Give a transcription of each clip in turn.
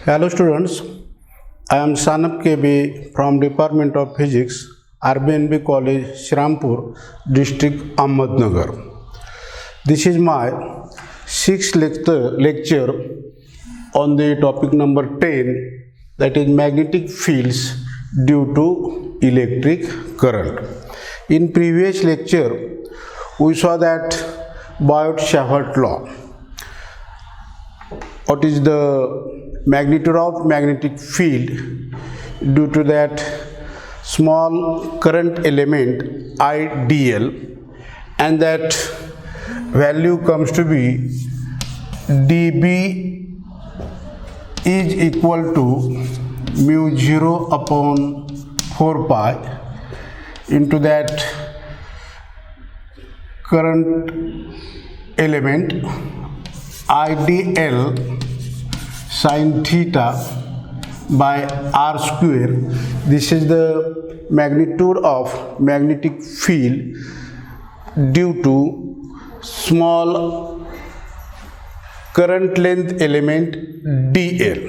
Hello students, I am Sanap KB from Department of Physics, RBNB College, Shrampur, District Ahmednagar. This is my sixth lecture on the topic number 10, that is magnetic fields due to electric current. In previous lecture, we saw that Biot-Savart law. What is the magnitude of magnetic field due to that small current element IDL, and that value comes to be dB is equal to mu 0 upon 4 pi into that current element IDL sin theta by r square. This is the magnitude of magnetic field due to small current length element dl.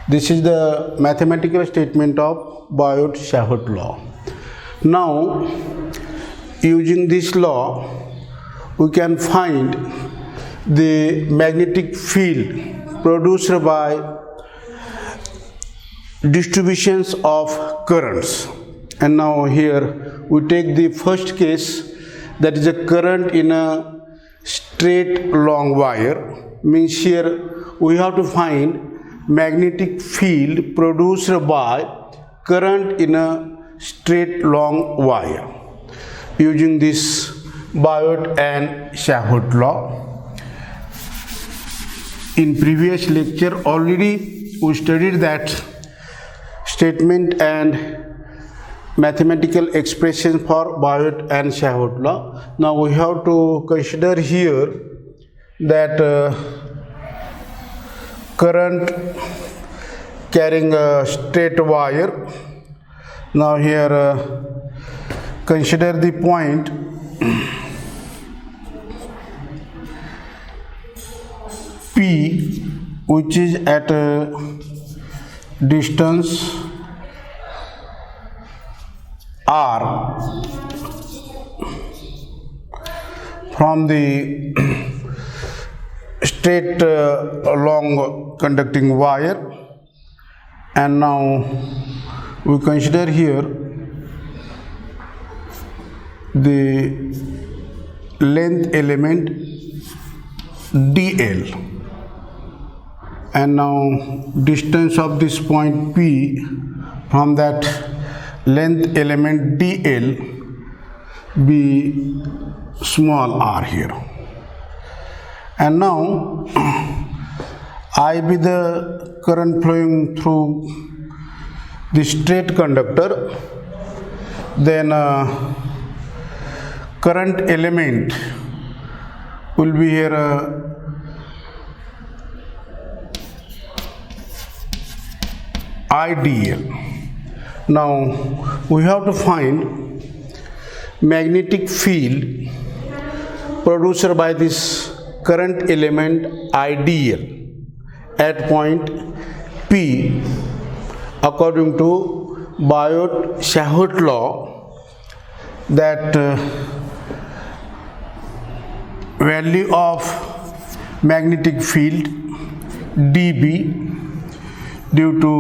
This is the mathematical statement of Biot-Savart law. Now, using this law, we can find the magnetic field produced by distributions of currents. And now here we take the first case, that is a current in a straight long wire. Means here we have to find magnetic field produced by current in a straight long wire using this Biot and Savart law. In previous lecture already we studied that statement and mathematical expression for Biot and Savart law. Now we have to consider here that current carrying a straight wire. Now here consider the point P, which is at a distance r from the straight long conducting wire. And now we consider here the length element dl. And now distance of this point P from that length element dl be small r here. And now I be the current flowing through the straight conductor, then current element will be here IDL. Now we have to find magnetic field produced by this current element IDL at point P according to Biot-Savart law, that value of magnetic field dB due to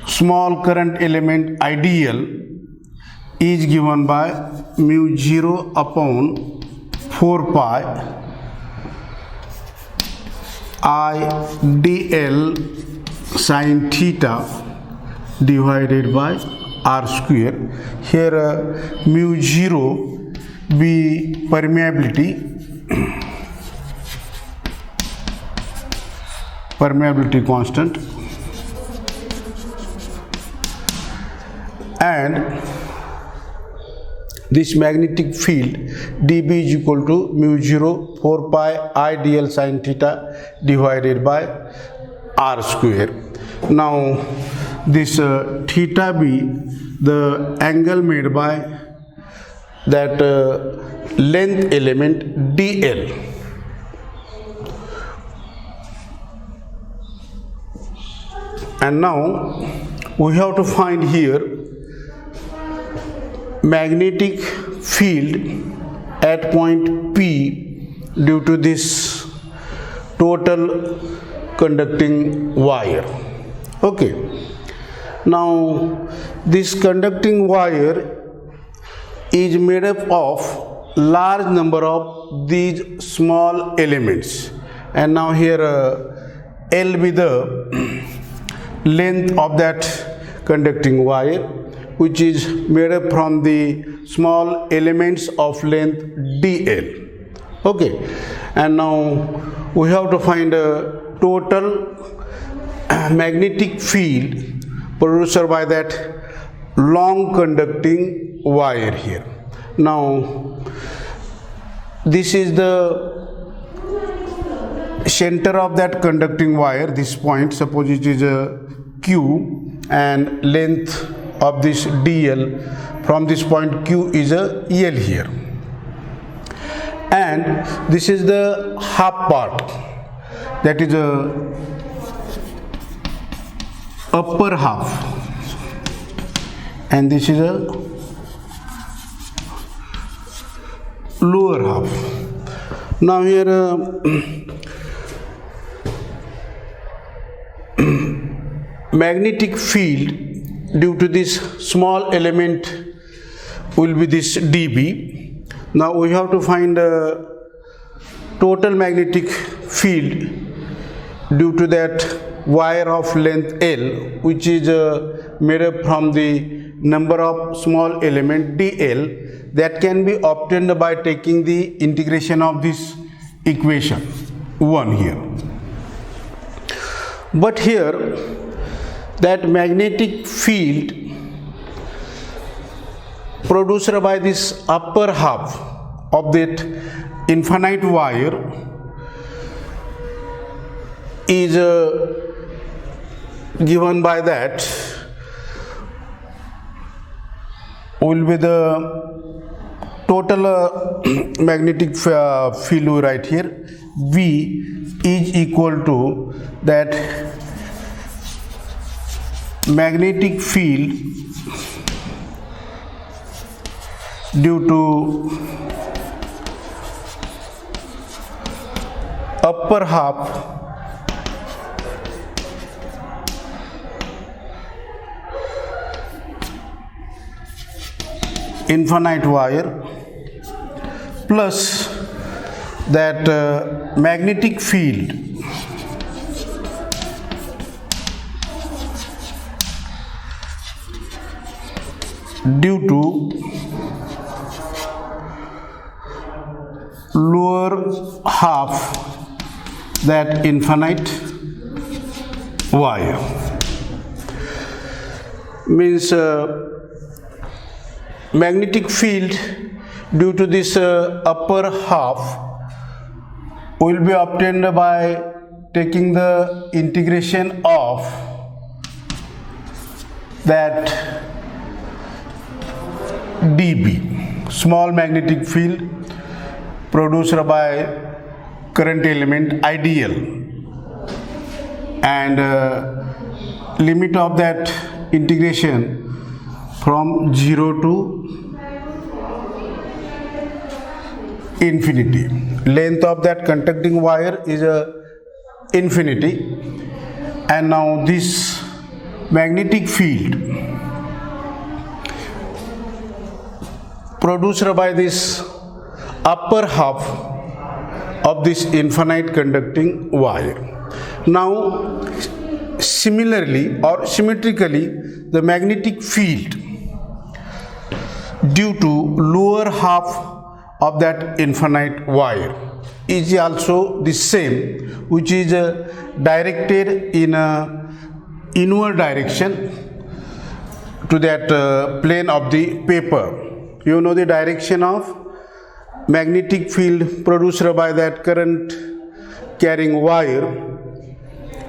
small current element IDL is given by mu 0 upon 4 pi IDL sin theta divided by r square. Here mu 0 be permeability constant, and this magnetic field dB is equal to mu 0 4 pi IDL sin theta divided by r square. Now this theta be the angle made by that length element dl. And now we have to find here magnetic field at point P due to this total conducting wire. Okay. Now this conducting wire is made up of large number of these small elements, and now here L be the length of that conducting wire, which is made up from the small elements of length dl. Okay, and now we have to find a total magnetic field produced by that long conducting wire here. Now this is the center of that conducting wire, this point, suppose it is a Q, and length of this dl from this point Q is a L here, and this is the half part, that is a upper half, and this is a lower half. Now here magnetic field due to this small element will be this dB. Now we have to find total magnetic field due to that wire of length L, which is made up from the number of small element dl, that can be obtained by taking the integration of this equation 1 here. But here that magnetic field produced by this upper half of that infinite wire is given by that will be the total magnetic field right here. V is equal to that magnetic field due to upper half infinite wire plus that magnetic field due to lower half that infinite wire. Means magnetic field due to this upper half will be obtained by taking the integration of that dB, small magnetic field produced by current element IDL, and limit of that integration from 0 to infinity. Length of that conducting wire is infinity, and now this magnetic field produced by this upper half of this infinite conducting wire. Now similarly or symmetrically, the magnetic field due to lower half of that infinite wire is also the same, which is directed in a inward direction to that plane of the paper. You know the direction of magnetic field produced by that current carrying wire,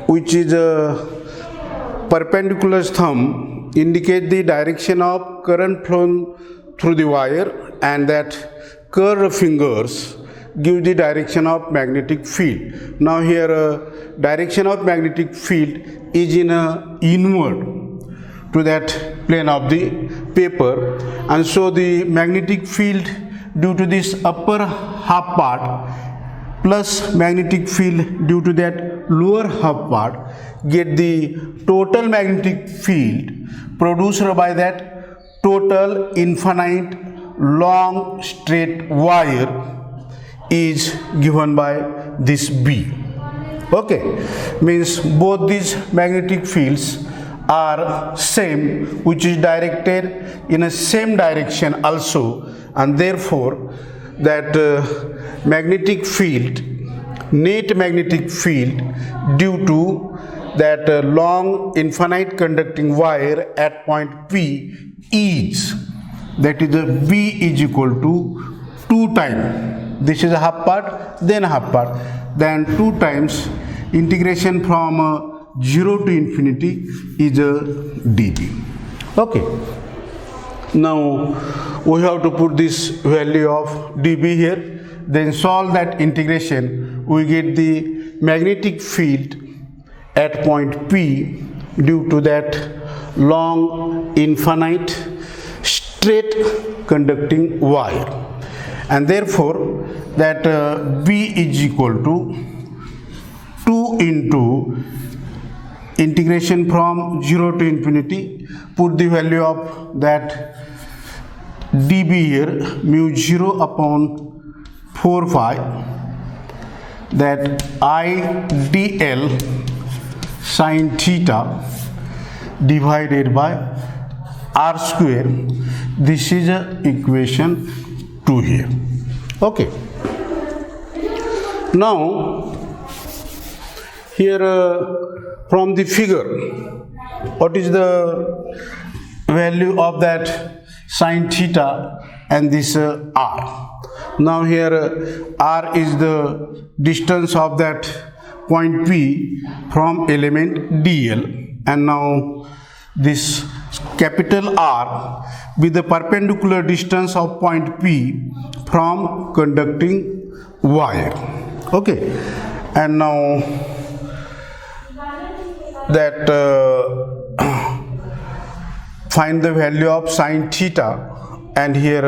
which is a perpendicular thumb, indicate the direction of current flown through the wire, and that curved fingers gives the direction of magnetic field. Now here direction of magnetic field is in a inward to that plane of the paper, and so the magnetic field due to this upper half part plus magnetic field due to that lower half part get the total magnetic field produced by that total infinite long straight wire is given by this B. Okay, means both these magnetic fields are same, which is directed in a same direction also, and therefore that magnetic field, net magnetic field due to that long infinite conducting wire at point P is, that is the B is equal to 2 times, this is a half part, then half part, then 2 times integration from 0 to infinity is a dB. Okay, now we have to put this value of dB here, then solve that integration. We get the magnetic field at point P due to that long infinite straight conducting wire, and therefore that B is equal to 2 into integration from 0 to infinity, put the value of that dB here, mu 0 upon 4 pi, that I dl sin theta divided by r square. This is equation 2 here. Okay, now here from the figure, what is the value of that sin theta and this r? Now here r is the distance of that point P from element dl, and now this capital R with the perpendicular distance of point P from conducting wire. Okay, and now that find the value of sin theta, and here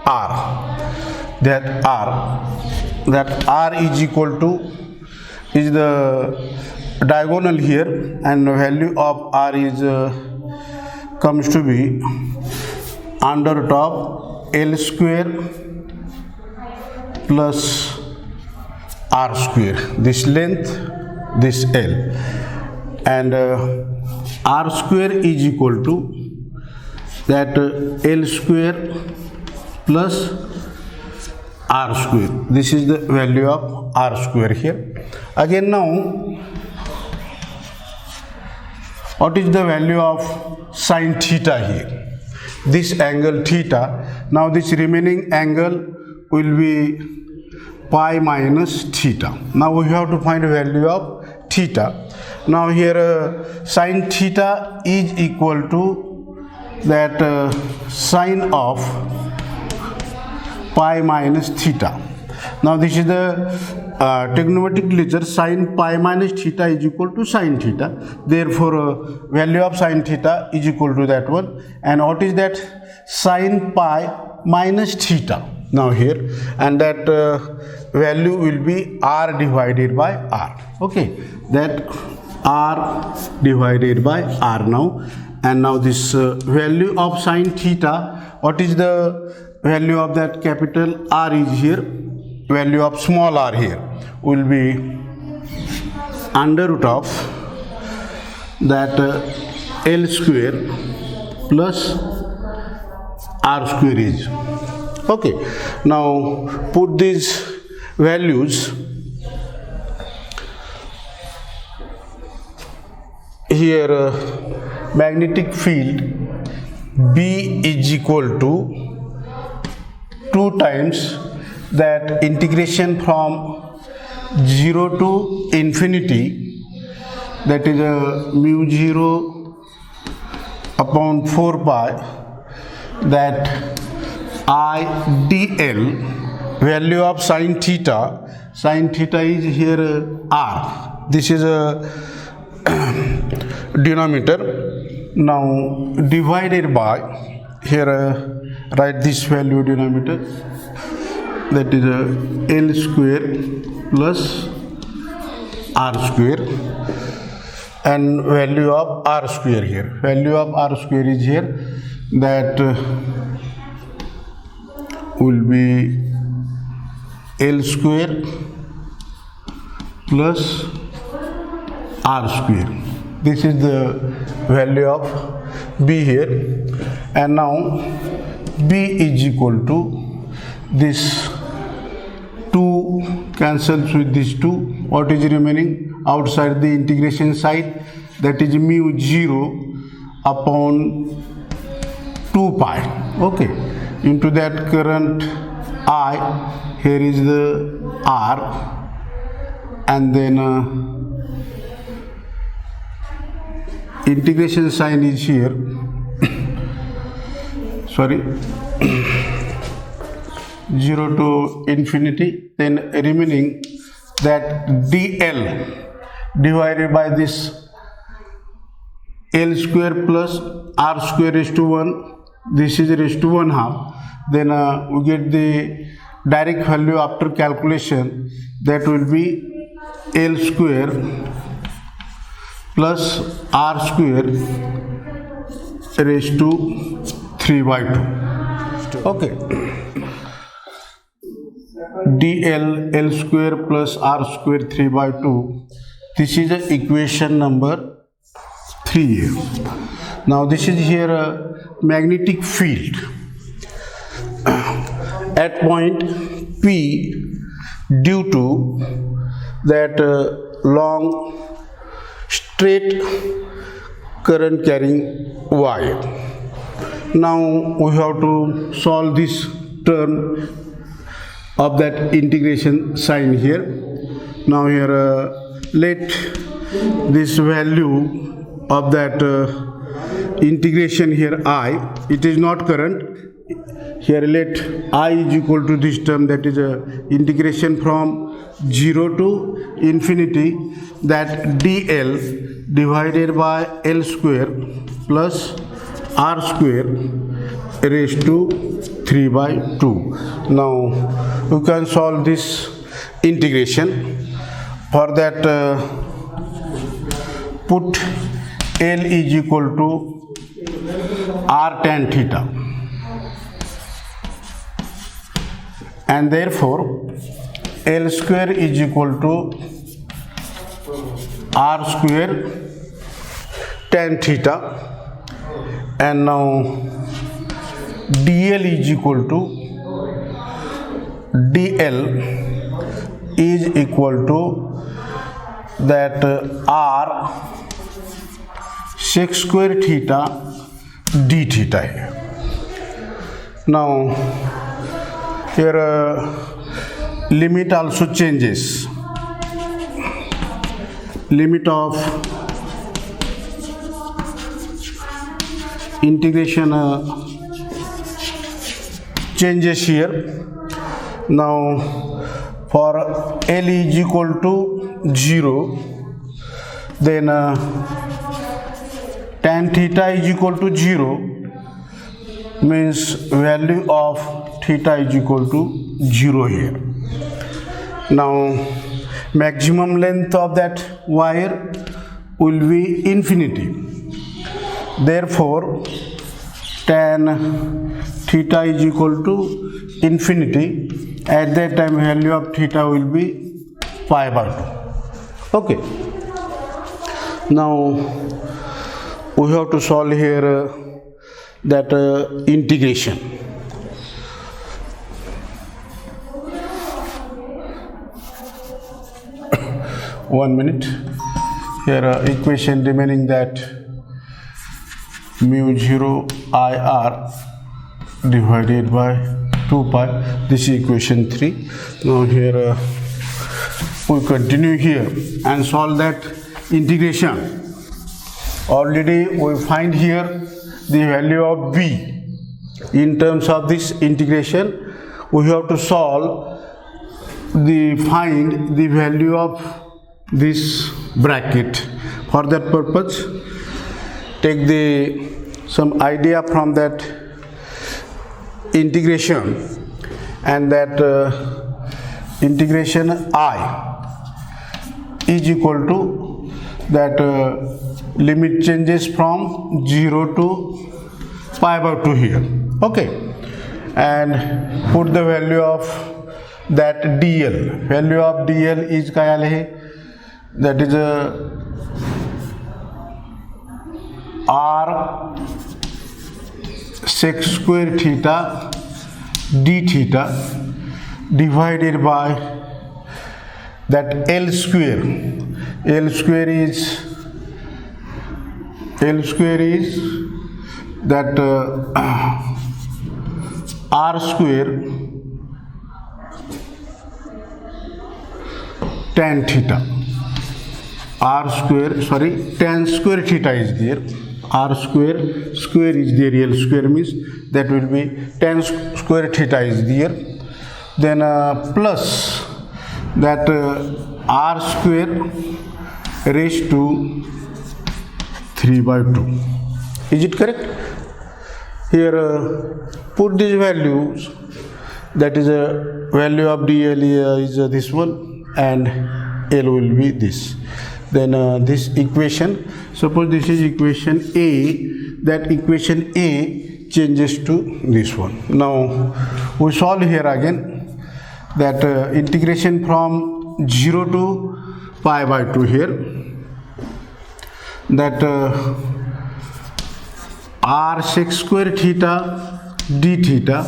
r, that r is equal to, is the diagonal here, and the value of r is comes to be under root of L square plus r square, this length, this L, and r square is equal to that L square plus r square. This is the value of r square here. Again, now what is the value of sin theta here? This angle theta. Now this remaining angle will be pi minus theta. Now we have to find the value of theta. Now here sin theta is equal to that sine of pi minus theta. Now this is the trigonometric literature, sin pi minus theta is equal to sin theta. Therefore value of sin theta is equal to that one. And what is that? Sin pi minus theta. Now here, and that value will be r divided by r. Okay, that r divided by r now. And now this value of sin theta, what is the value of that capital R is here, value of small r here will be under root of that L square plus r square is. Okay, now put these values here. Magnetic field B is equal to 2 times that integration from 0 to infinity, that is mu 0 upon 4 pi, that I dl value of sin theta is here r. This is a denominator. Now divided by here write this value denominator, that is L square plus r square, and value of r square here. Value of r square is here, that will be L square plus r square. This is the value of b here, and now b is equal to this 2 cancels with this 2. What is remaining outside the integration side? That is mu 0 upon 2 pi. Okay, into that current I, here is the r, and then integration sign is here. Sorry. 0 to infinity, then remaining that dl divided by this L square plus r square raised to 1. This is raised to 1/2. Then we get the direct value after calculation, that will be L square plus r square raised to 3/2. Okay. dl L square plus r square 3/2. This is the equation number 3. Now this is here a magnetic field at point P due to that long straight current carrying wire. Now we have to solve this term of that integration sign here. Now here let this value of that integration here I, it is not current. Here let I is equal to this term, that is integration from 0 to infinity, that dl divided by L square plus r square raised to 3/2. Now you can solve this integration. For that put L is equal to r tan theta, and therefore L square is equal to r square tan theta, and now dl is equal to that r sec square theta d theta here. Now here limit also changes. Limit of integration changes here. Now for L is equal to 0, then tan theta is equal to 0, means value of theta is equal to 0 here. Now maximum length of that wire will be infinity. Therefore tan theta is equal to infinity. At that time value of theta will be pi/2. Okay. Now we have to solve here that integration. One minute. Here equation remaining that mu 0 IR divided by 2 pi. This is equation 3. Now here we continue here and solve that integration. Already we find here the value of b in terms of this integration. we have to solve find the value of this bracket. For that purpose, take some idea from that integration, and that integration I is equal to that limit changes from 0 to pi by 2 here. Okay, and put the value of that dl. Value of dl is काय आले हे, that is r sec square theta d theta divided by that L square. L square is that r square tan theta. Tan square theta is there. R square is there. L square means that will be tan square theta is there. Then plus that r square raised to 3 by 2. Is it correct? Here put these values. That is a value of dl is this one, and L will be this. Then this equation, suppose this is equation A, that equation A changes to this one. Now we solve here again that integration from 0 to pi by 2 here, that r sec square theta d theta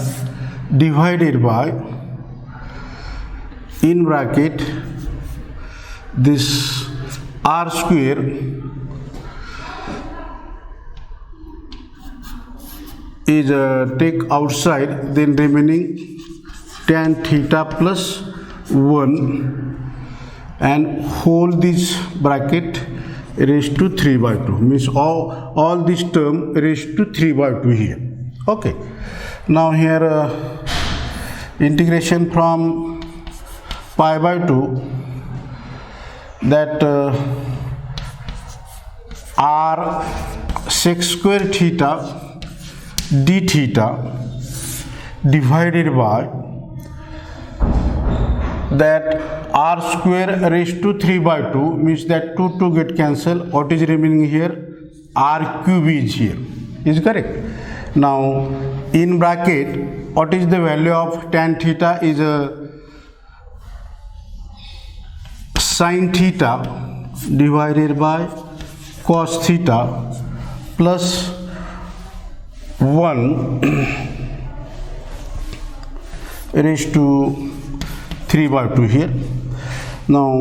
divided by, in bracket, this r square is take outside, then remaining tan theta plus 1 and hold this bracket raised to 3 by 2, means all this term raised to 3 by 2 here. Okay, now here integration from pi by 2, that r sec square theta d theta divided by that r square raised to 3 by 2, means that 2 get cancelled. What is remaining here? R cube is here. Is correct? Now in bracket, what is the value of tan theta is sin theta divided by cos theta plus 1 raised to 3 by 2 here. Now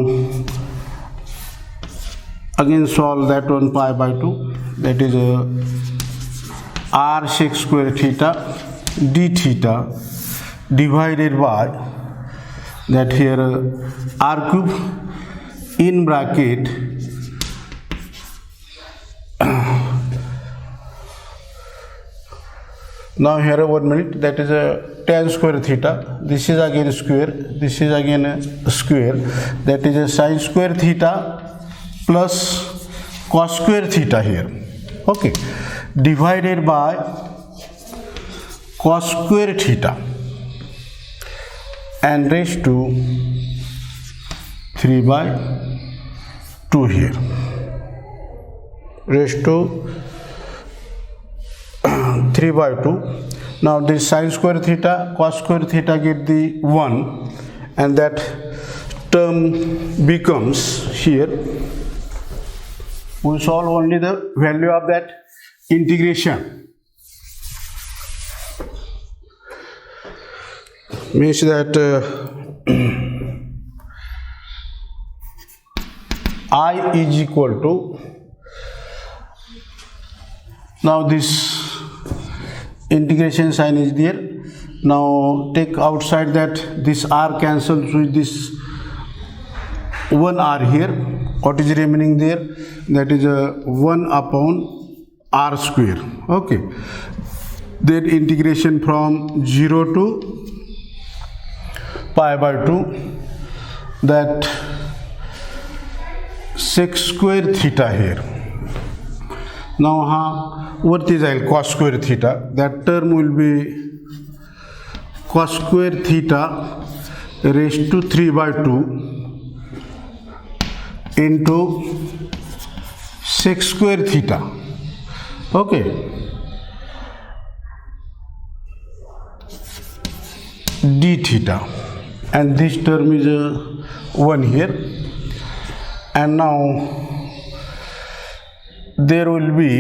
again solve that one, pi by 2, that is r sec square theta d theta divided by that here r cube in bracket now here 1 minute, that is a tan square theta, this is again square, this is again a square, that is a sin square theta plus cos square theta here. Okay, divided by cos square theta and raised to 3 by 2 here, raised to 3 by 2. Now this sin square theta, cos square theta get the 1, and that term becomes here, we solve only the value of that integration, means that I is equal to, now this integration sign is there. Now take outside that, this r cancels with this 1 r here. What is remaining there? That is a 1 upon r square. Okay, then integration from 0 to pi by 2, that sec square theta here. Now हा वरती जाईल cos square theta. That term will be cos square theta raised to 3 by 2 into sec square theta. Okay. D theta, and this term is 1 here, and now there will be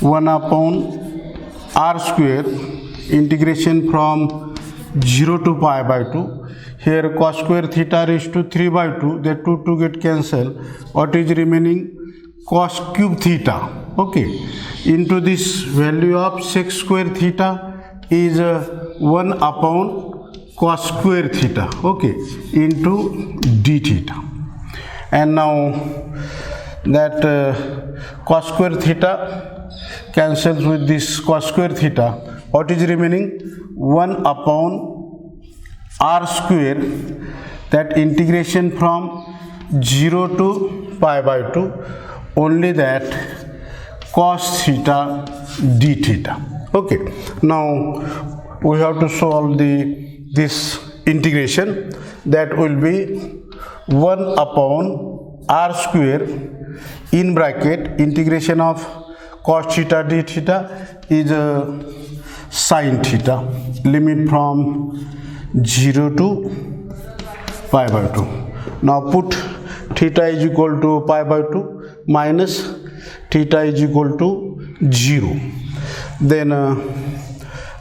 1 upon r square integration from 0 to pi by 2. Here cos square theta raised to 3 by 2, the 2 get cancelled. What is remaining? Cos cube theta. Okay, into this value of sec square theta is 1 upon cos square theta. Okay, into d theta. And now that cos square theta cancels with this cos square theta. What is remaining? 1 upon r square, that integration from 0 to pi by 2, only that cos theta d theta. Okay, now we have to solve this integration. That will be 1 upon r square in bracket integration of cos theta d theta is sin theta, limit from 0 to pi by 2. Now put theta is equal to pi by 2 minus theta is equal to 0. Then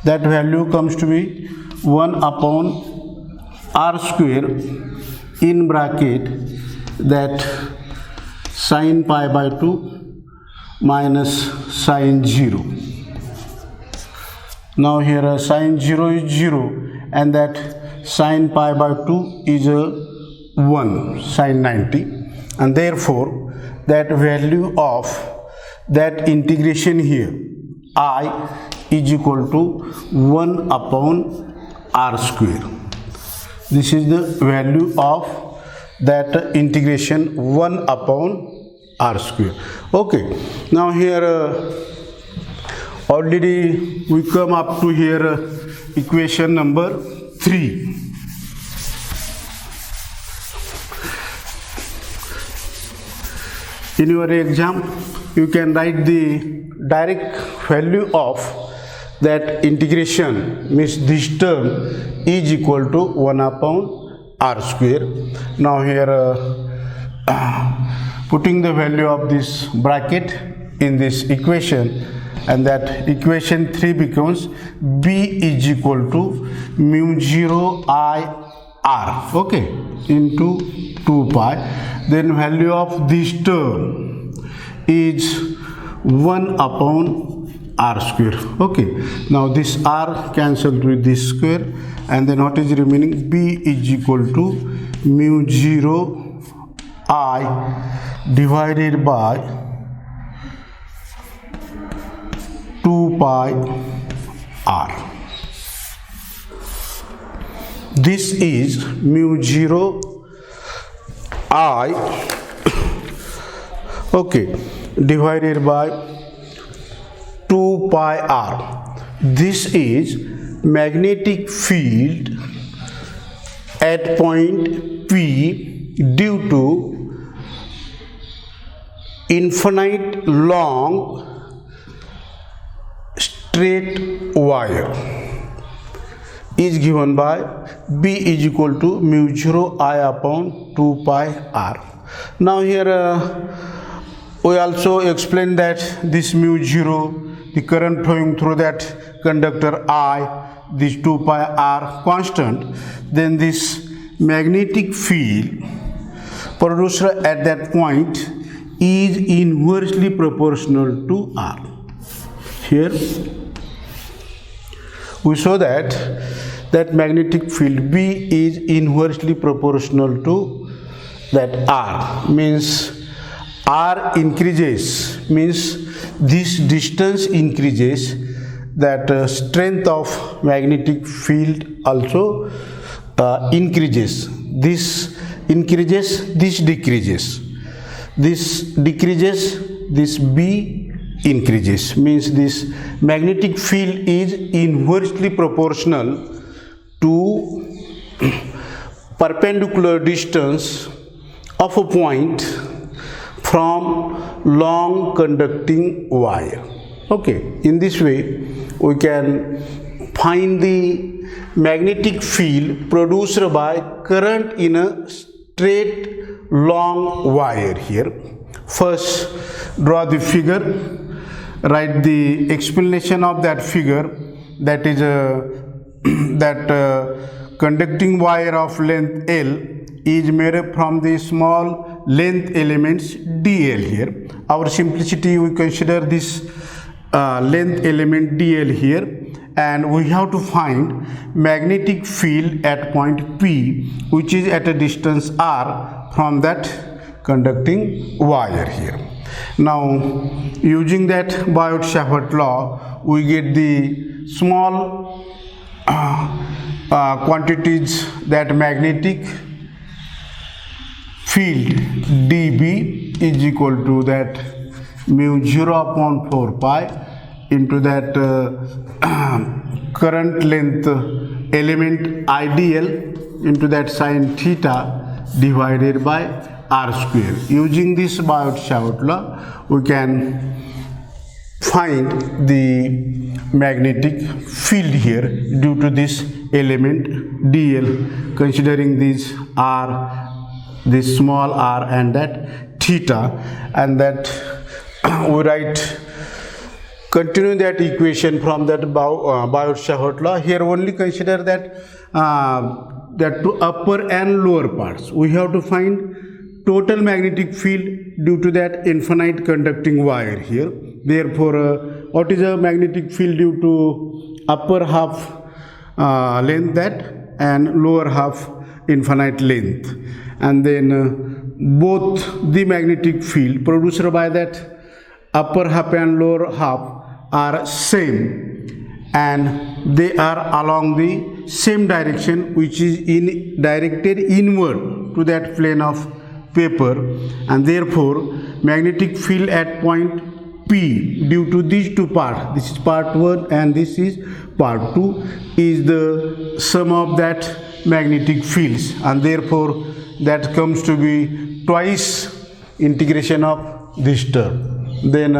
that value comes to be 1 upon r square in bracket that sin pi by 2 minus sin 0. Now here sin 0 is 0, and that sin pi by 2 is 1, sin 90, and therefore that value of that integration here I is equal to 1 upon r square. This is the value of that integration 1 upon r square. Okay, now here already we come up to here equation number 3. In your exam you can write the direct value of that integration, means this term is equal to 1 upon r square. Now here putting the value of this bracket in this equation, and that equation 3 becomes b is equal to mu 0 I r, okay, into 2 pi. Then value of this term is 1 upon r square. Okay, now this r cancelled with this square, and then what is remaining? b is equal to mu 0 I divided by 2 pi r. This is mu 0 I, okay, divided by 2 pi r. This is magnetic field at point P due to infinite long straight wire is given by b is equal to mu 0 I upon 2 pi r. Now here we also explain that this mu 0, the current flowing through that conductor I, this 2 pi r constant, then this magnetic field produced at that point is inversely proportional to r. Here we show that magnetic field B is inversely proportional to that R, means R increases, means this distance increases, that strength of magnetic field also increases. This increases, this decreases. This decreases, this B increases. Means this magnetic field is inversely proportional to perpendicular distance of a point from long conducting wire. Okay, in this way we can find the magnetic field produced by current in a straight long wire. Here first draw the figure, write the explanation of that figure, that is conducting wire of length L is made up from the small length elements dl. Here our simplicity, we consider this length element dl here, and we have to find magnetic field at point P, which is at a distance r from that conducting wire here. Now using that Biot-Savart law, we get the small quantities, that magnetic field dB is equal to that mu 0 upon 4 pi into that current length element IDL into that sin theta divided by r square. Using this Biot-Savart law, we can find the magnetic field here due to this element dl, considering this r, this small r and that theta, and that we write, continue that equation from that Biot-Savart law. Here only consider that that two upper and lower parts. We have to find total magnetic field due to that infinite conducting wire here. Therefore, what is a magnetic field due to upper half length that and lower half infinite length, and then both the magnetic field produced by that upper half and lower half are same, and they are along the same direction, which is directed inward to that plane of paper, and therefore magnetic field at point P due to these two parts, this is part 1 and this is part 2, is the sum of that magnetic fields, and therefore that comes to be twice integration of this term. Then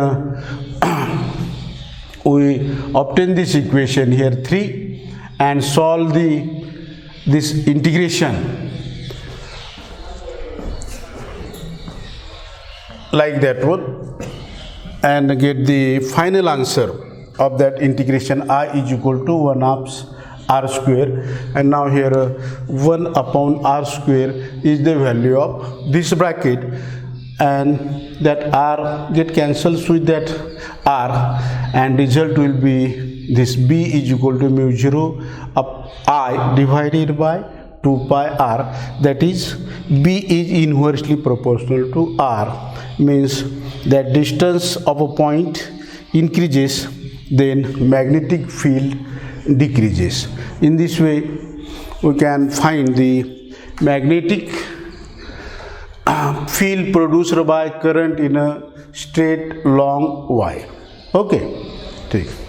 we obtain this equation here 3 and solve this integration like that one, and get the final answer of that integration. I is equal to 1/2 r square, and now here 1 upon r square is the value of this bracket, and that r get cancels with that r, and result will be this B is equal to mu 0 up I divided by 2 pi r, that is B is inversely proportional to r, means that distance of a point increases, then magnetic field decreases. In this way we can find the magnetic field produced by current in a straight long wire. Okay, ठीक.